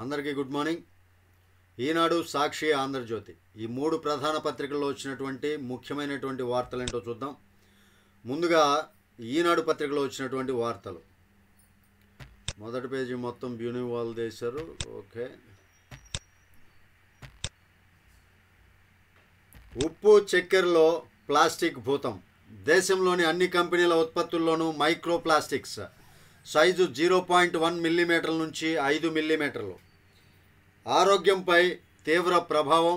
అందరికీ good morning. ఈనాడు, సాక్షి, ఆంధ్రజ్యోతి ఈ మూడు ప్రధాన పత్రికల్లో వచ్చినటువంటి ముఖ్యమైనటువంటి వార్తలు ఏంటో చూద్దాం. ముందుగా ఈనాడు పత్రికలో వచ్చినటువంటి వార్తలు. మొదటి పేజీ మొత్తం బ్యూని వాళ్ళు చేశారు. ఓకే. ఉప్పు చక్కెరలో ప్లాస్టిక్ భూతం. దేశంలోని అన్ని కంపెనీల ఉత్పత్తుల్లోనూ మైక్రో ప్లాస్టిక్స్. సైజు 0.1 మిల్లీమీటర్ల నుంచి 5 మిల్లీమీటర్లు. ఆరోగ్యంపై తీవ్ర ప్రభావం.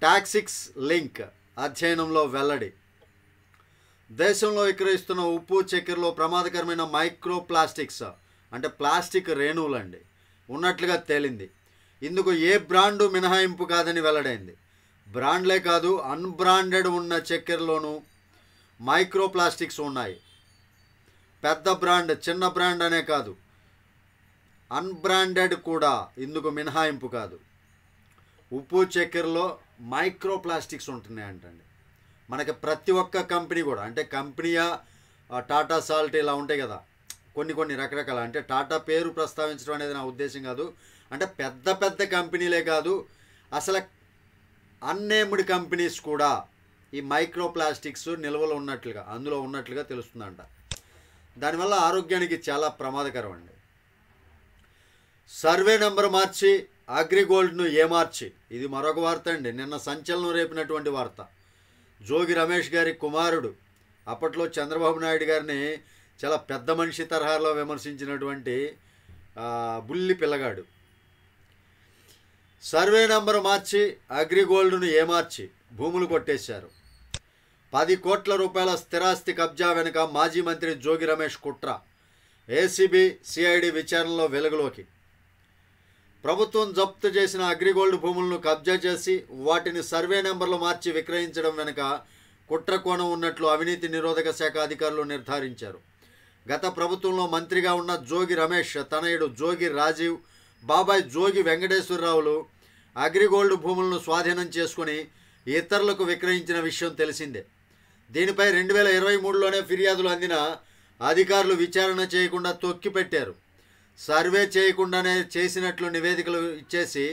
టాక్సిక్స్ లింక్ అధ్యయనంలో వెల్లడి. దేశంలో విక్రయిస్తున్న ఉప్పు చక్కెరలో ప్రమాదకరమైన మైక్రో ప్లాస్టిక్స్ అంటే ప్లాస్టిక్ రేణువులండి ఉన్నట్లుగా తేలింది. ఇందుకు ఏ బ్రాండు మినహాయింపు కాదని వెల్లడైంది. బ్రాండ్లే కాదు, అన్బ్రాండెడ్ ఉన్న చక్కెరలోనూ మైక్రో ప్లాస్టిక్స్ ఉన్నాయి. పెద్ద బ్రాండ్, చిన్న బ్రాండ్ అనే కాదు, అన్బ్రాండెడ్ కూడా ఇందుకు మినహాయింపు కాదు. ఉప్పు చక్కెరలో మైక్రో ప్లాస్టిక్స్ ఉంటున్నాయంటండి. మనకి ప్రతి ఒక్క కంపెనీ కూడా, అంటే కంపెనీయా, టాటా సాల్ట్ ఇలా ఉంటాయి కదా, కొన్ని రకరకాల, అంటే టాటా పేరు ప్రస్తావించడం అనేది నా ఉద్దేశం కాదు. అంటే పెద్ద పెద్ద కంపెనీలే కాదు, అసలు అన్నేమ్డ్ కంపెనీస్ కూడా ఈ మైక్రో ప్లాస్టిక్స్ నిల్వలో ఉన్నట్లుగా, అందులో ఉన్నట్లుగా తెలుస్తుందంట. దానివల్ల ఆరోగ్యానికి చాలా ప్రమాదకరం అండి. సర్వే నెంబర్ మార్చి అగ్రిగోల్డ్ను ఏమార్చి, ఇది మరొక వార్త అండి. నిన్న సంచలనం రేపినటువంటి వార్త. జోగి రమేష్ గారి కుమారుడు, అప్పట్లో చంద్రబాబు నాయుడు గారిని చాలా పెద్ద మనిషి తరహాలో విమర్శించినటువంటి బుల్లి పిల్లగాడు. సర్వే నెంబర్ మార్చి అగ్రిగోల్డ్ను ఏమార్చి భూములు కొట్టేశారు. 10 కోట్ల రూపాయల స్థిరాస్తి కబ్జా వెనుక మాజీ మంత్రి జోగి రమేష్ కుట్ర. ఏసీబీ సిఐడి విచారణలో వెలుగులోకి. ప్రభుత్వం జప్తు చేసిన అగ్రిగోల్డ్ భూములను కబ్జా చేసి వాటిని సర్వే నెంబర్లు మార్చి విక్రయించడం వెనుక కుట్ర కోణం ఉన్నట్లు అవినీతి నిరోధక శాఖ అధికారులు నిర్ధారించారు. గత ప్రభుత్వంలో మంత్రిగా ఉన్న జోగి రమేష్ తనయుడు జోగి రాజీవ్, బాబాయ్ జోగి వెంకటేశ్వరరావులు అగ్రిగోల్డ్ భూములను స్వాధీనం చేసుకుని ఇతరులకు విక్రయించిన విషయం తెలిసిందే. దీనిపై 2023లోనే ఫిర్యాదులు అందిన అధికారులు విచారణ చేయకుండా తొక్కిపెట్టారు. సర్వే చేయకుండానే చేసినట్లు నివేదికలు ఇచ్చేసి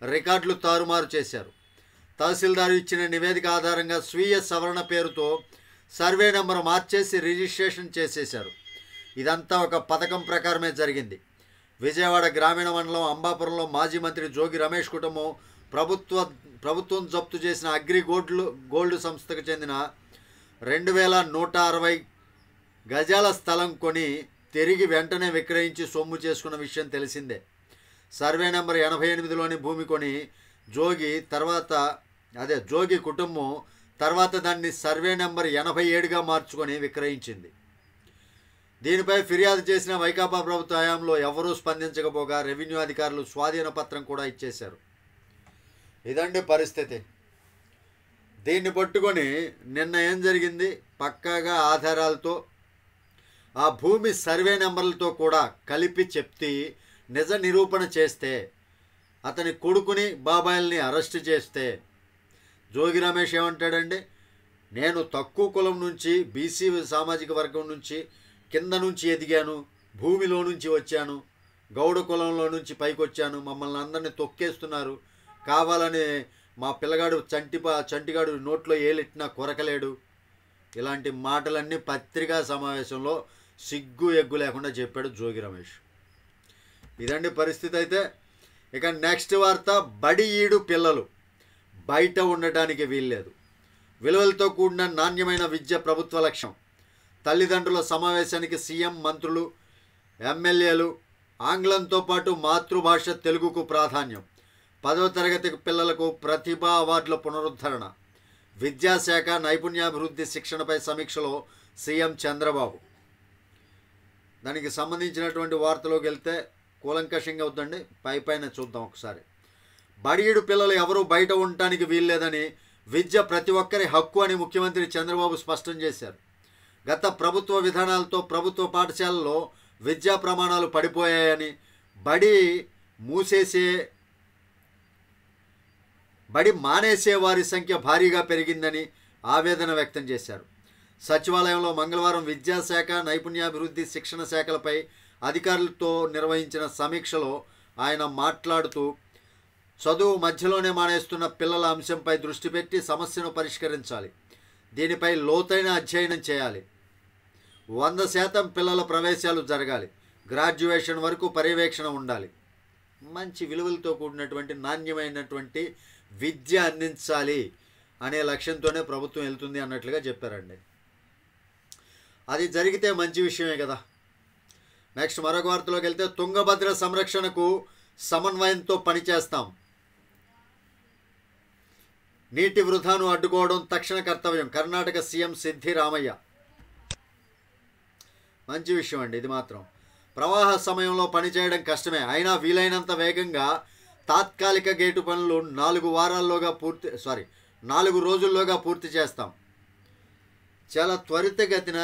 రికార్డులు తారుమారు చేశారు. తహసీల్దారు ఇచ్చిన నివేదిక ఆధారంగా స్వీయ సవరణ పేరుతో సర్వే నెంబర్ మార్చేసి రిజిస్ట్రేషన్ చేసేశారు. ఇదంతా ఒక పథకం ప్రకారమే జరిగింది. విజయవాడ గ్రామీణ మండలం అంబాపురంలో మాజీ మంత్రి జోగి రమేష్ కుటుంబం ప్రభుత్వం జప్తు చేసిన గోల్డ్ సంస్థకు చెందిన 2160 గజాల స్థలం కొని తిరిగి వెంటనే విక్రయించి సొమ్ము చేసుకున్న విషయం తెలిసిందే. సర్వే నెంబర్ 88లోని భూమి కొని జోగి కుటుంబం తర్వాత దాన్ని సర్వే నెంబర్ 87గా మార్చుకొని విక్రయించింది. దీనిపై ఫిర్యాదు చేసిన వైకాపా ప్రభుత్వ హయాంలో ఎవరూ స్పందించకపోగా రెవెన్యూ అధికారులు స్వాధీన పత్రం కూడా ఇచ్చేశారు. ఇదండి పరిస్థితి. దీన్ని పట్టుకొని నిన్న ఏం జరిగింది, పక్కాగా ఆధారాలతో ఆ భూమి సర్వే నెంబర్లతో కూడా కలిపి చెప్తే నిజ నిరూపణ చేస్తే, అతని కొడుకుని బాబాయిల్ని అరెస్ట్ చేస్తే, జోగి రమేష్ ఏమంటాడండి, నేను తక్కువ కులం నుంచి, బీసీ సామాజిక వర్గం నుంచి, కింద నుంచి ఎదిగాను, భూమిలో నుంచి వచ్చాను, గౌడ కులంలో నుంచి పైకి వచ్చాను, మమ్మల్ని అందరినీ తొక్కేస్తున్నారు, కావాలని మా పిల్లగాడు చంటిగాడు నోట్లో ఏలిట్టినా కొరకలేడు, ఇలాంటి మాటలన్నీ పత్రికా సమావేశంలో సిగ్గు ఎగ్గు లేకుండా చెప్పాడు జోగి రమేష్. ఇదండి పరిస్థితి. అయితే ఇక నెక్స్ట్ వార్త. బడి ఈడు పిల్లలు బయట ఉండటానికి వీల్లేదు. విలువలతో కూడిన నాణ్యమైన విద్య ప్రభుత్వ లక్ష్యం. తల్లిదండ్రుల సమావేశానికి సీఎం, మంత్రులు, ఎమ్మెల్యేలు. ఆంగ్లంతో పాటు మాతృభాష తెలుగుకు ప్రాధాన్యం. 10వ తరగతి పిల్లలకు ప్రతిభా అవార్డుల పునరుద్ధరణ. విద్యాశాఖ నైపుణ్యాభివృద్ధి శిక్షణపై సమీక్షలో సీఎం చంద్రబాబు. దానికి సంబంధించినటువంటి వార్తలోకి వెళ్తే కూలంకషంగా అవుతుందండి. పైన చూద్దాం ఒకసారి. బడియుడు పిల్లలు ఎవరూ బయట ఉండటానికి వీల్లేదని, విద్య ప్రతి ఒక్కరి హక్కు అని ముఖ్యమంత్రి చంద్రబాబు స్పష్టం చేశారు. గత ప్రభుత్వ విధానాలతో ప్రభుత్వ పాఠశాలల్లో విద్యా ప్రమాణాలు పడిపోయాయని, బడి మానేసే వారి సంఖ్య భారీగా పెరిగిందని ఆవేదన వ్యక్తం చేశారు. సచివాలయంలో మంగళవారం విద్యాశాఖ, నైపుణ్యాభివృద్ధి శిక్షణ శాఖలపై అధికారులతో నిర్వహించిన సమీక్షలో ఆయన మాట్లాడుతూ చదువు మధ్యలోనే మానేస్తున్న పిల్లల అంశంపై దృష్టి పెట్టి సమస్యను పరిష్కరించాలి. దీనిపై లోతైన అధ్యయనం చేయాలి. 100% పిల్లల ప్రవేశాలు జరగాలి. గ్రాడ్యుయేషన్ వరకు పర్యవేక్షణ ఉండాలి. మంచి విలువలతో కూడినటువంటి నాణ్యమైనటువంటి విద్య అందించాలి అనే లక్ష్యంతోనే ప్రభుత్వం వెళ్తుంది అన్నట్లుగా చెప్పారండి. అది జరిగితే మంచి విషయమే కదా. నెక్స్ట్ మరొక వార్తలోకి వెళ్తే, తుంగభద్ర సంరక్షణకు సమన్వయంతో పనిచేస్తాం. నీటి వృధాను అడ్డుకోవడం తక్షణ కర్తవ్యం. కర్ణాటక సీఎం సిద్ధిరామయ్య. మంచి విషయం అండి ఇది మాత్రం. ప్రవాహ సమయంలో పనిచేయడం కష్టమే, అయినా వీలైనంత వేగంగా తాత్కాలిక గేటు పనులు 4 రోజుల్లోగా పూర్తి చేస్తాం. చాలా త్వరితగతిన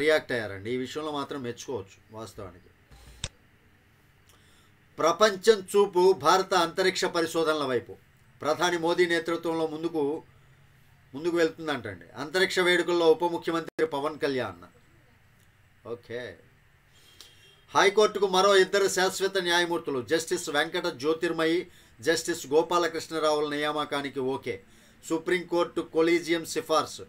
రియాక్ట్ అయ్యారండి. ఈ విషయంలో మాత్రం మెచ్చుకోవచ్చు వాస్తవానికి. ప్రపంచం చూపు భారత అంతరిక్ష పరిశోధనల వైపు. ప్రధాని మోదీ నేతృత్వంలో ముందుకు వెళ్తుందంటండి. అంతరిక్ష వేడుకల్లో ఉప ముఖ్యమంత్రి పవన్ కళ్యాణ్. ఓకే. హైకోర్టుకు మరో 2 శాశ్వత న్యాయమూర్తులు. జస్టిస్ వెంకట జ్యోతిర్మయి, జస్టిస్ గోపాలకృష్ణరావుల నియామకానికి ఓకే. సుప్రీంకోర్టు కొలీజియం సిఫార్సు.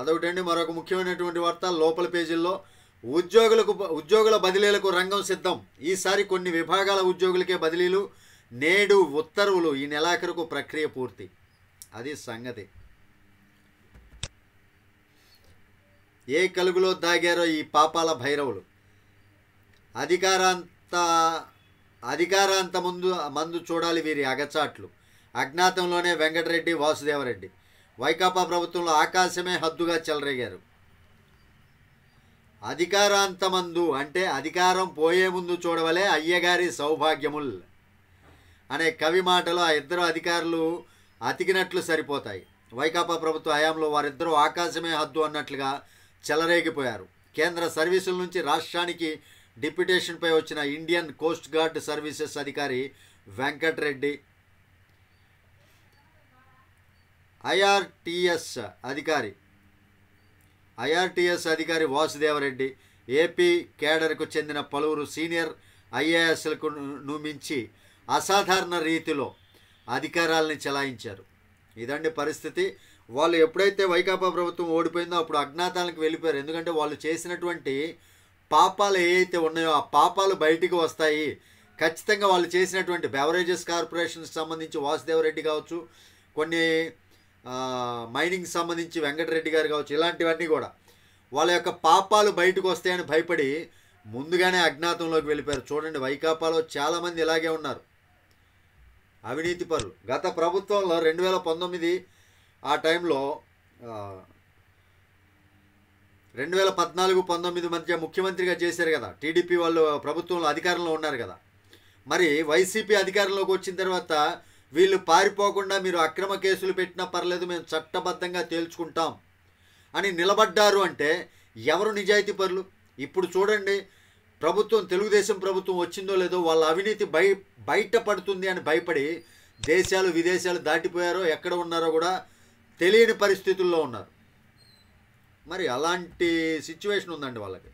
అదొకటండి. మరొక ముఖ్యమైనటువంటి వార్త లోపల పేజీల్లో, ఉద్యోగుల బదిలీలకు రంగం సిద్ధం. ఈసారి కొన్ని విభాగాల ఉద్యోగులకే బదిలీలు. నేడు ఉత్తర్వులు. ఈ నెలాఖరుకు ప్రక్రియ పూర్తి. అది సంగతి. ఏ కలుగులో దాగారో ఈ పాపాల భైరవులు. అధికారాంత మందు చూడాలి వీరి అగచాట్లు. అజ్ఞాతంలోనే వెంకటరెడ్డి, వాసుదేవరెడ్డి. వైకాపా ప్రభుత్వంలో ఆకాశమే హద్దుగా చెలరేగారు. అధికారాంతమందు అంటే అధికారం పోయే ముందు చూడవలే అయ్యగారి సౌభాగ్యముల్ అనే కవి మాటలు ఆ 2 అధికారులు అతికినట్లు సరిపోతాయి. వైకాపా ప్రభుత్వ హయాంలో వారిద్దరూ ఆకాశమే హద్దు అన్నట్లుగా చెలరేగిపోయారు. కేంద్ర సర్వీసుల నుంచి రాష్ట్రానికి డిప్యుటేషన్పై వచ్చిన ఇండియన్ కోస్ట్ గార్డ్ సర్వీసెస్ అధికారి వెంకటరెడ్డి, ఐఆర్టీఎస్ అధికారి వాసుదేవరెడ్డి, ఏపీ కేడర్కు చెందిన పలువురు సీనియర్ ఐఏఎస్లకు మించి అసాధారణ రీతిలో అధికారాలని చెలాయించారు. ఇదండి పరిస్థితి. వాళ్ళు ఎప్పుడైతే వైకాపా ప్రభుత్వం ఓడిపోయిందో అప్పుడు అజ్ఞాతానికి వెళ్ళిపోయారు. ఎందుకంటే వాళ్ళు చేసినటువంటి పాపాలు ఏవైతే ఉన్నాయో ఆ పాపాలు బయటికి వస్తాయి. ఖచ్చితంగా వాళ్ళు చేసినటువంటి బెవరేజెస్ కార్పొరేషన్కి సంబంధించి వాసుదేవరెడ్డి కావచ్చు, కొన్ని మైనింగ్ సంబంధించి వెంకటరెడ్డి గారు కావచ్చు, ఇలాంటివన్నీ కూడా వాళ్ళ యొక్క పాపాలు బయటకు వస్తాయని భయపడి ముందుగానే అజ్ఞాతంలోకి వెళ్ళిపోయారు. చూడండి, వైకాపాలో చాలామంది ఇలాగే ఉన్నారు, అవినీతి పరులు. గత ప్రభుత్వంలో 2019 ఆ టైంలో 2014-19 మధ్య ముఖ్యమంత్రిగా చేశారు కదా. టీడీపీ వాళ్ళు ప్రభుత్వంలో అధికారంలో ఉన్నారు కదా. మరి వైసీపీ అధికారంలోకి వచ్చిన తర్వాత వీళ్ళు పారిపోకుండా మీరు అక్రమ కేసులు పెట్టినా పర్లేదు, మేము చట్టబద్ధంగా తేల్చుకుంటాం అని నిలబడ్డారు. అంటే ఎవరు నిజాయితీ పరులు? ఇప్పుడు చూడండి, తెలుగుదేశం ప్రభుత్వం వచ్చిందో లేదో వాళ్ళ అవినీతి బయటపడుతుంది అని భయపడి దేశాలు విదేశాలు దాటిపోయారో ఎక్కడ ఉన్నారో కూడా తెలియని పరిస్థితుల్లో ఉన్నారు. మరి అలాంటి సిచ్యువేషన్ ఉందండి వాళ్ళకి.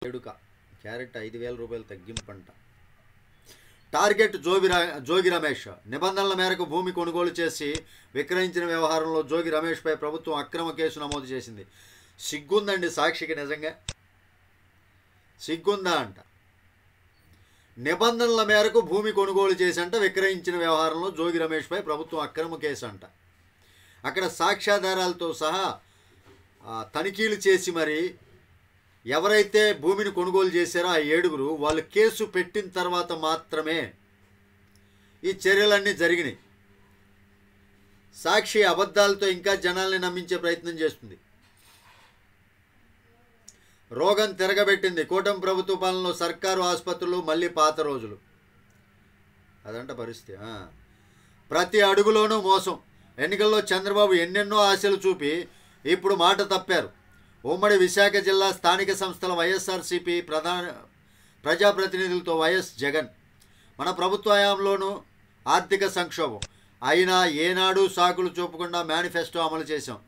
ఎడుక క్యారెట్ 5,000 రూపాయలు తగ్గింపంట. టార్గెట్ జోగి రమేష్. నిబంధనల మేరకు భూమి కొనుగోలు చేసి విక్రయించిన వ్యవహారంలో జోగి రమేష్పై ప్రభుత్వం అక్రమ కేసు నమోదు చేసింది. సిగ్గుందండి సాక్షికి, నిజంగా సిగ్గుందా అంట. నిబంధనల మేరకు భూమి కొనుగోలు చేసి అంట విక్రయించిన వ్యవహారంలో జోగి రమేష్పై ప్రభుత్వం అక్రమ కేసు అంట. అక్కడ సాక్ష్యాధారాలతో సహా తనిఖీలు చేసి మరి ఎవరైతే భూమిని కొనుగోలు చేశారో ఆ 7గురు వాళ్ళు కేసు పెట్టిన తర్వాత మాత్రమే ఈ చర్యలన్నీ జరిగినాయి. సాక్షి అబద్ధాలతో ఇంకా జనాల్ని నమ్మించే ప్రయత్నం చేస్తుంది. రోగం తిరగబెట్టింది. కూటమి ప్రభుత్వ పాలనలో సర్కారు ఆసుపత్రులు మళ్ళీ పాత రోజులు. అదంట పరిస్థితి. ప్రతి అడుగులోనూ మోసం. ఎన్నికల్లో చంద్రబాబు ఎన్నెన్నో ఆశలు చూపి ఇప్పుడు మాట తప్పారు. ఉమ్మడి విశాఖ జిల్లా స్థానిక సంస్థల వైఎస్ఆర్సీపీ ప్రజాప్రతినిధులతో వైఎస్ జగన్. మన ప్రభుత్వ హయాంలోనూ ఆర్థిక సంక్షోభం అయినా ఏనాడు సాకులు చూపకుండా మేనిఫెస్టో అమలు చేశాం.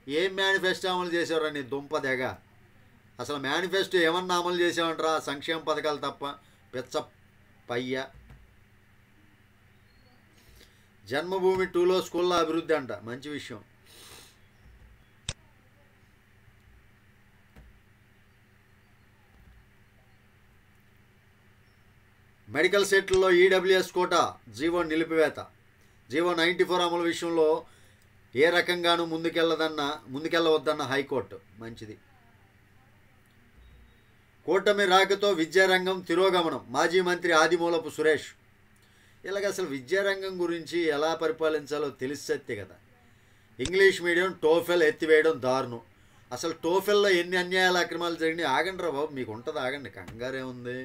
ఏం మేనిఫెస్టో అమలు చేసేవారని దుంపదెగ. అసలు మేనిఫెస్టో ఏమన్నా అమలు చేసామంటారా? సంక్షేమ పథకాలు తప్ప. పెచ్చ పయ్య. జన్మభూమి 2లో స్కూళ్ళ అభివృద్ధి అంట, మంచి విషయం. మెడికల్ సీట్లలో ఈడబ్ల్యూఎస్ కోటా జీవో నిలిపివేత. జీవో 94 అమలు విషయంలో ఏ రకంగానూ ముందుకెళ్ళవద్దన్న హైకోర్టు. మంచిది. కూటమి రాకతో విద్యారంగం తిరోగమనం. మాజీ మంత్రి ఆదిమూలపు సురేష్. ఇలాగ అసలు విద్యారంగం గురించి ఎలా పరిపాలించాలో తెలిసే కదా. ఇంగ్లీష్ మీడియం టోఫెల్ ఎత్తివేయడం దారుణం. అసలు టోఫెల్లో ఎన్ని అన్యాయాలు అక్రమాలు జరిగినాయి. ఆగండి రా బాబు, మీకు ఉంటుంది, ఆగండి, కంగారే ఉంది.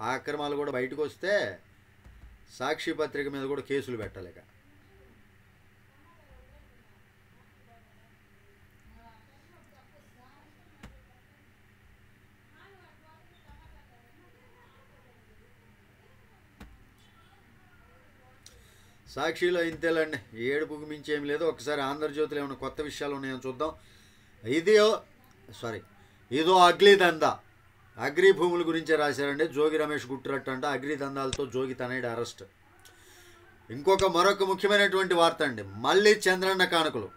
ఆ అక్రమాలు కూడా బయటకు వస్తే సాక్షి పత్రిక మీద కూడా కేసులు పెట్టలేక. సాక్షిలో ఇంతేలండి, ఏడుపుకు మించి ఏం లేదు. ఒకసారి ఆంధ్రజ్యోతిలో ఏమైనా కొత్త విషయాలు ఉన్నాయో చూద్దాం. ఇదో అగ్లీ దందా. అగ్రి భూముల గురించే రాశారండి. జోగి రమేష్ గుట్టురట్టు అంట. అగ్రి దందాలతో జోగి తనయుడు అరెస్ట్. మరొక ముఖ్యమైనటువంటి వార్త అండి. మళ్ళీ చంద్రన్న కానుకలు.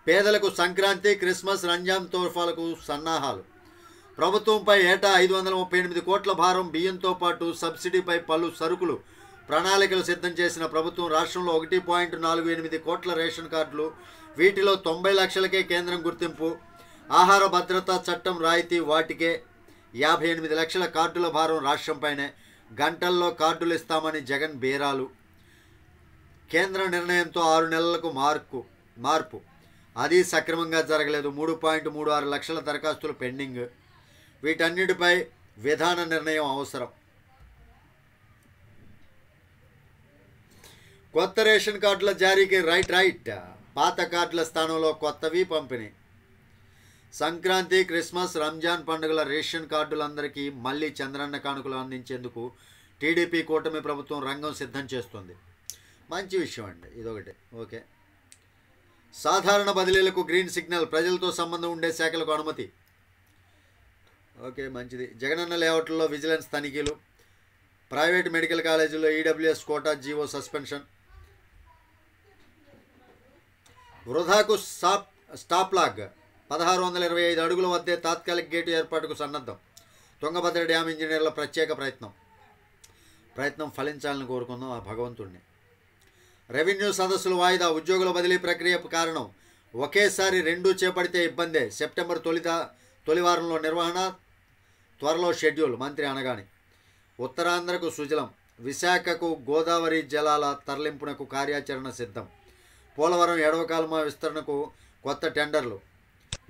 పేదలకు సంక్రాంతి, క్రిస్మస్, రంజాన్ తోఫాలకు సన్నాహాలు. ప్రభుత్వంపై ఏటా 538 కోట్ల భారం. బియ్యంతో పాటు సబ్సిడీపై పలు సరుకులు. ప్రణాళికలు సిద్ధం చేసిన ప్రభుత్వం రాష్ట్రంలో 1.48 కోట్ల రేషన్ కార్డులు. వీటిలో 90 లక్షలకే కేంద్రం గుర్తింపు. ఆహార భద్రతా చట్టం రాయితీ వాటికే. 58 లక్షల కార్డుల భారం రాష్ట్రంపైనే. గంటల్లో కార్డులు ఇస్తామని జగన్ బేరాలు. కేంద్ర నిర్ణయంతో 6 నెలలకు మార్పు. అది సక్రమంగా జరగలేదు. 3.36 లక్షల దరఖాస్తులు పెండింగ్. వీటన్నిటిపై విధాన నిర్ణయం అవసరం. కొత్త రేషన్ కార్డుల జారీకి రైట్. పాత కార్డుల స్థానంలో కొత్తవి పంపిణీ. సంక్రాంతి, క్రిస్మస్, రంజాన్ పండుగల రేషన్ కార్డులందరికీ మళ్ళీ చంద్రన్న కానుకలు అందించేందుకు టీడీపీ కూటమి ప్రభుత్వం రంగం సిద్ధం చేస్తుంది. మంచి విషయం అండి ఇదొకటి. ఓకే. సాధారణ బదిలీలకు గ్రీన్ సిగ్నల్. ప్రజలతో సంబంధం ఉండే శాఖలకు అనుమతి. ఓకే, మంచిది. జగనన్న లేఅవుట్లో విజిలెన్స్ తనిఖీలు. ప్రైవేట్ మెడికల్ కాలేజీల్లో ఈడబ్ల్యూఎస్ కోటా జీవో సస్పెన్షన్. వృధాకు స్టాప్ లాగ్. 1625 అడుగుల వద్దే తాత్కాలిక గేటు ఏర్పాటుకు సన్నద్ధం. తుంగభద్ర డ్యామ్ ఇంజనీర్ల ప్రత్యేక ప్రయత్నం ఫలించాలని కోరుకుందాం ఆ భగవంతుడిని. రెవెన్యూ సదస్సులు వాయిదా. ఉద్యోగుల బదిలీ ప్రక్రియ కారణం. ఒకేసారి 2 చేపడితే ఇబ్బందే. సెప్టెంబర్ తొలి వారంలో నిర్వహణ, త్వరలో షెడ్యూల్. మంత్రి అనగాని. ఉత్తరాంధ్రకు సుజలం. విశాఖకు గోదావరి జలాల తరలింపునకు కార్యాచరణ సిద్ధం. పోలవరం ఎడవకాలుమ విస్తరణకు కొత్త టెండర్లు.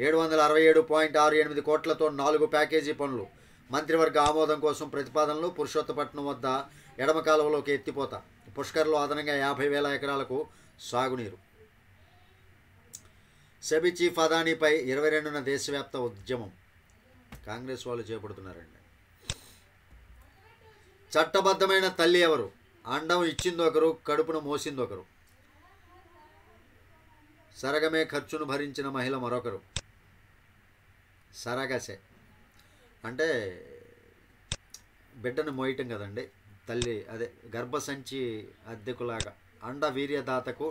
767.68 కోట్లతో 4 ప్యాకేజీ పనులు. మంత్రివర్గ ఆమోదం కోసం ప్రతిపాదనలు. పురుషోత్తపట్నం వద్ద ఎడమ కాలువలోకి ఎత్తిపోత. పుష్కర్లో అదనంగా 50,000 ఎకరాలకు సాగునీరు. సెబీ చీఫ్ అదానీపై 22న దేశవ్యాప్త ఉద్యమం. కాంగ్రెస్ వాళ్ళు చేపడుతున్నారండి. చట్టబద్ధమైన తల్లి ఎవరు? అండం ఇచ్చిందొకరు, కడుపును మోసిందొకరు. సరగమే ఖర్చును భరించిన మహిళ మరొకరు. సరగసే అంటే బిడ్డను మోయటం కదండి, తల్లి అదే గర్భసంచి అద్దెకులాగా అండ వీర్యదాతకు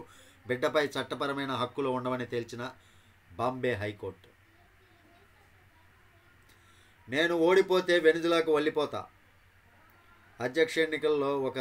బిడ్డపై చట్టపరమైన హక్కులు ఉండవని తేల్చిన బాంబే హైకోర్టు. నేను ఓడిపోతే వెనుజులాకు వెళ్ళిపోతా. అధ్యక్ష ఎన్నికల్లో ఒక